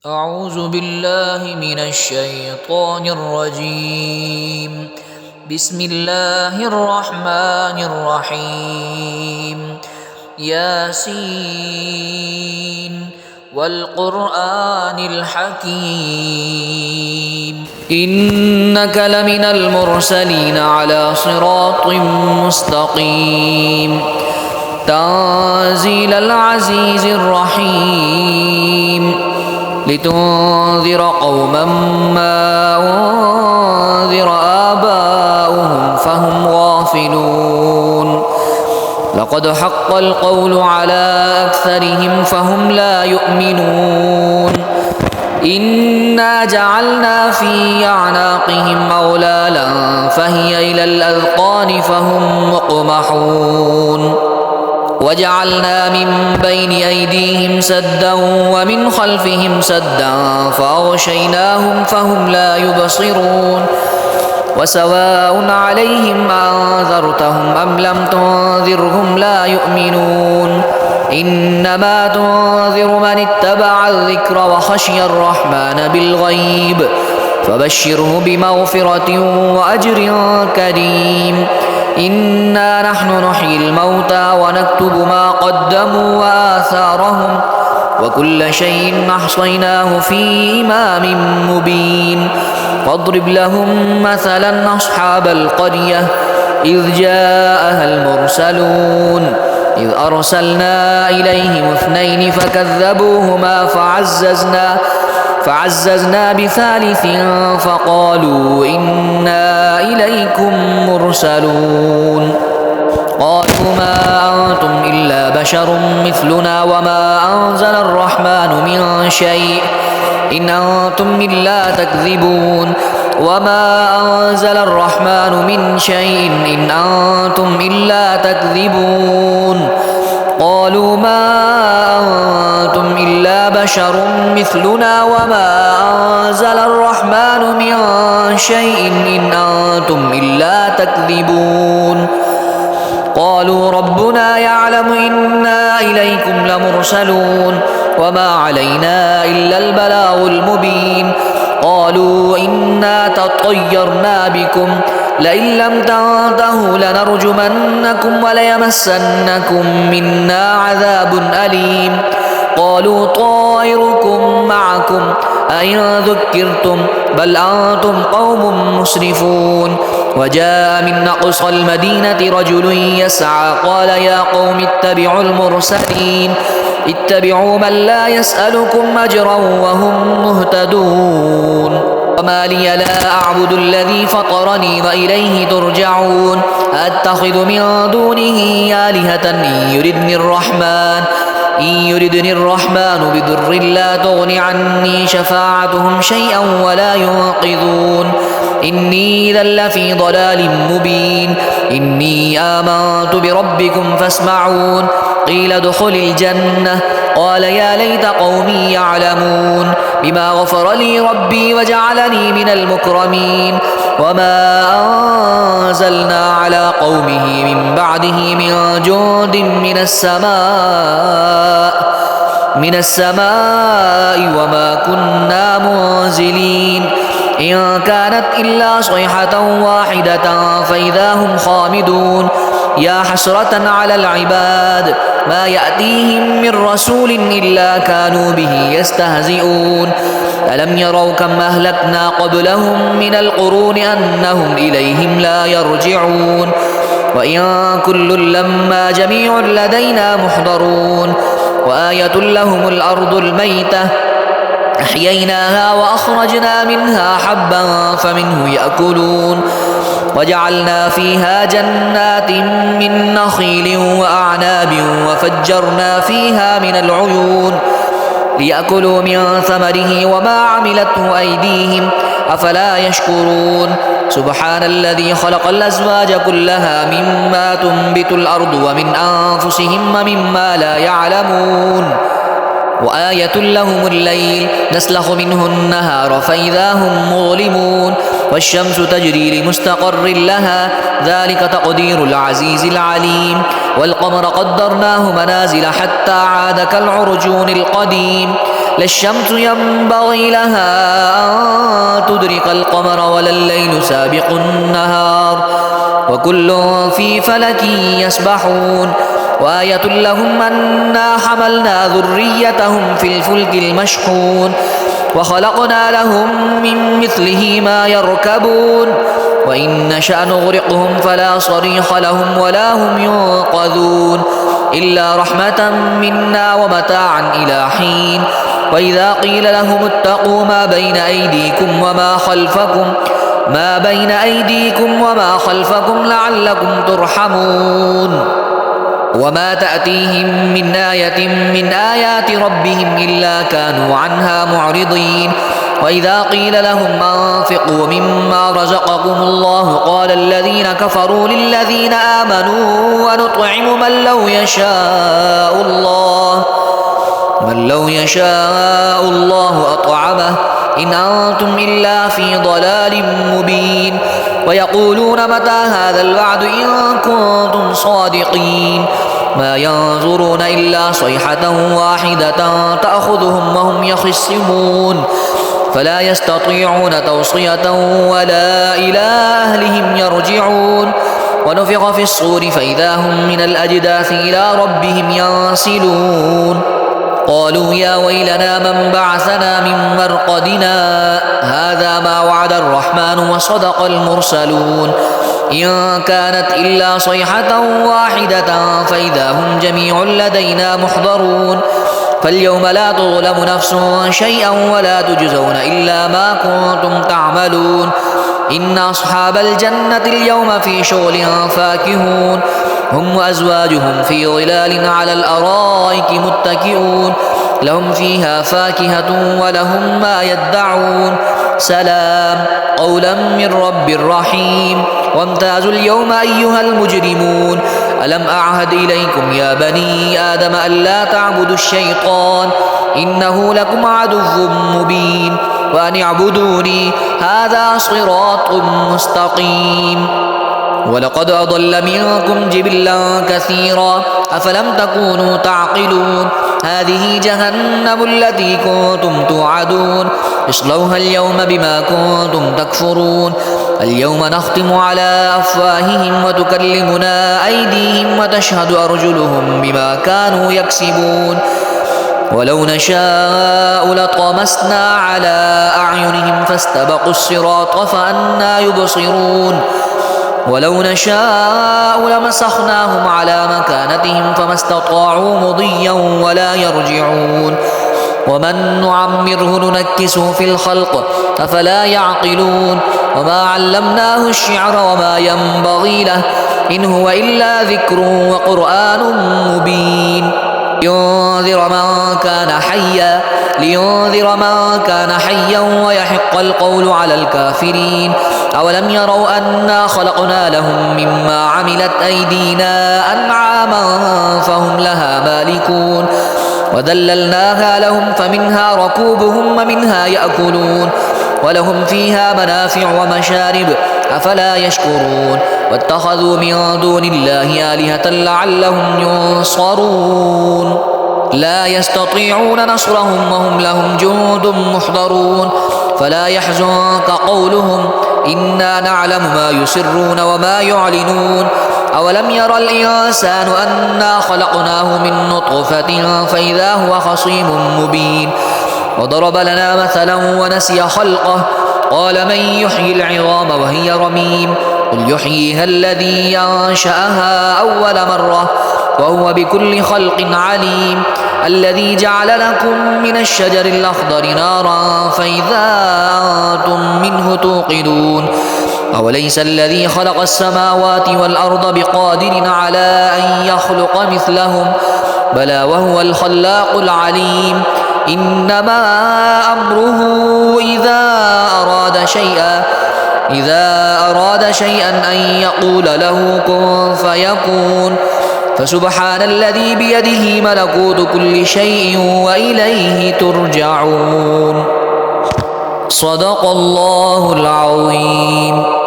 أعوذ بالله من الشيطان الرجيم. بسم الله الرحمن الرحيم. ياسين والقرآن الحكيم إنك لمن المرسلين على صراط مستقيم تنزيل العزيز الرحيم لتنذر قوما ما أنذر آباؤهم فهم غافلون لقد حق القول على أكثرهم فهم لا يؤمنون إنا جعلنا في أعناقهم أغلالا فهي إلى الأذقان فهم مقمحون وجعلنا من بين أيديهم سدا ومن خلفهم سدا فأغشيناهم فهم لا يبصرون وسواء عليهم أنذرتهم أم لم تنذرهم لا يؤمنون إنما تنذر من اتبع الذكر وخشي الرحمن بالغيب فبشره بمغفرة وأجر كريم إنا نحن نحيي الموتى ونكتب ما قدموا وآثارهم وكل شيء أحصيناه في إمام مبين واضرب لهم مثلا أصحاب القرية إذ جاءها المرسلون إذ أرسلنا إليهم اثنين فكذبوهما فعززنا بثالث فقالوا إنا إليكم مرسلون قالوا ما أنتم إلا بشر مثلنا وما أنزل الرحمن من شيء إن أنتم إلا تكذبون وما أنزل الرحمن من شيء إن أنتم إلا تكذبون قالوا ما أنتم إلا بشر مثلنا وما أنزل الرحمن من شيء إن أنتم إلا تكذبون قالوا ربنا يعلم إنا إليكم لمرسلون وما علينا إلا البلاغ المبين قالوا إنا تطيرنا بكم لئن لم تنتهوا لنرجمنكم وليمسنكم منا عذاب أليم قالوا طائركم معكم أئن ذكرتم بل أنتم قوم مسرفون وجاء من أقصى المدينة رجل يسعى قال يا قوم اتبعوا المرسلين اتبعوا من لا يسألكم أجرا وهم مهتدون وما لي لا أعبد الذي فطرني وإليه ترجعون أتخذ من دونه آلهة إن يردني الرحمن بضر لا تغن عني شفاعتهم شيئا ولا ينقذون إني إذا لفي ضلال مبين إني آمنت بربكم فاسمعون قيل ادخل الجنة قال يا ليت قومي يعلمون بما غفر لي ربي وجعلني من المكرمين وما أنزلنا على قومه من بعده من جند من السماء وما كنا منزلين إن كانت إلا صيحة واحدة فإذا هم خامدون يا حسرة على العباد ما يأتيهم من رسول إلا كانوا به يستهزئون ألم يروا كم أهلكنا قبلهم من القرون أنهم إليهم لا يرجعون وإن كل لما جميع لدينا محضرون وآية لهم الأرض الميتة أحييناها وأخرجنا منها حبا فمنه يأكلون وجعلنا فيها جنات من نخيل وأعناب وفجرنا فيها من العيون ليأكلوا من ثمره وما عملته أيديهم أفلا يشكرون سبحان الذي خلق الأزواج كلها مما تنبت الأرض ومن أنفسهم ومما لا يعلمون وآية لهم الليل نسلخ منه النهار فإذا هم مظلمون والشمس تجري لمستقر لها ذلك تقدير العزيز العليم والقمر قدرناه منازل حتى عاد كالعرجون القديم لا الشمس ينبغي لها أن تدرك القمر ولا الليل سابق النهار وكل في فلك يسبحون وآية لهم أنا حملنا ذريتهم في الفلك المشحون وخلقنا لهم من مثله ما يركبون وإن نشأ نغرقهم فلا صريخ لهم ولا هم ينقذون إلا رحمة منا ومتاعا إلى حين وإذا قيل لهم اتقوا ما بين أيديكم وما خلفكم لعلكم ترحمون وما تأتيهم من آية من آيات ربهم إلا كانوا عنها معرضين وإذا قيل لهم أنفقوا مما رزقكم الله قال الذين كفروا للذين آمنوا ونطعم من لو يشاء الله أطعمه إن أنتم إلا في ضلال مبين ويقولون متى هذا الوعد إن كنتم صادقين ما ينظرون إلا صيحة واحدة تأخذهم وهم يخصمون فلا يستطيعون توصية ولا إلى أهلهم يرجعون ونفخ في الصور فإذا هم من الأجداث إلى ربهم ينسلون قالوا يا ويلنا من بعثنا من مرقدنا هذا ما وعد الرحمن وصدق المرسلون إن كانت إلا صيحة واحدة فإذا هم جميع لدينا محضرون فاليوم لا تظلم نفس شيئا ولا تجزون إلا ما كنتم تعملون إن أصحاب الجنة اليوم في شغل فاكهون هم وأزواجهم في ظلال على الأرائك متكئون لهم فيها فاكهة ولهم ما يدعون سلام قولا من رب رحيم وامتازوا اليوم أيها المجرمون ألم أعهد إليكم يا بني آدم ألا تعبدوا الشيطان إنه لكم عدو مبين وأن اعبدوني هذا صراط مستقيم ولقد أضل منكم جبلا كثيرا أفلم تكونوا تعقلون هذه جهنم التي كنتم توعدون اصلوها اليوم بما كنتم تكفرون اليوم نختم على أفواههم وتكلمنا أيديهم وتشهد أرجلهم بما كانوا يكسبون ولو نشاء لطمسنا على أعينهم فاستبقوا الصراط فأنى يبصرون ولو نشاء لمسخناهم على مكانتهم فما استطاعوا مضيا ولا يرجعون ومن نعمره ننكسه في الخلق أفلا يعقلون وما علمناه الشعر وما ينبغي له إن هو إلا ذكر وقرآن مبين لينذر من كان حيا ويحق القول على الكافرين أولم يروا أنا خلقنا لهم مما عملت أيدينا أنعاما فهم لها مالكون وذللناها لهم فمنها ركوبهم ومنها يأكلون ولهم فيها منافع ومشارب أفلا يشكرون واتخذوا من دون الله آلهة لعلهم ينصرون لا يستطيعون نصرهم وهم لهم جند محضرون فلا يحزنك قولهم إنا نعلم ما يسرون وما يعلنون أولم ير الإنسان أنا خلقناه من نطفة فإذا هو خصيم مبين وضرب لنا مثلا ونسي خلقه قال من يحيي العظام وهي رميم قل يحييها الذي أنشأها أول مرة وهو بكل خلق عليم الذي جعل لكم من الشجر الأخضر نارا فإذا أنتم منه توقدون أوليس الذي خلق السماوات والأرض بقادر على أن يخلق مثلهم بلى وهو الخلاق العليم إنما أمره إذا أراد شيئا أن يقول له كن فيكون فسبحان الذي بيده ملكوت كل شيء وإليه ترجعون صدق الله العظيم.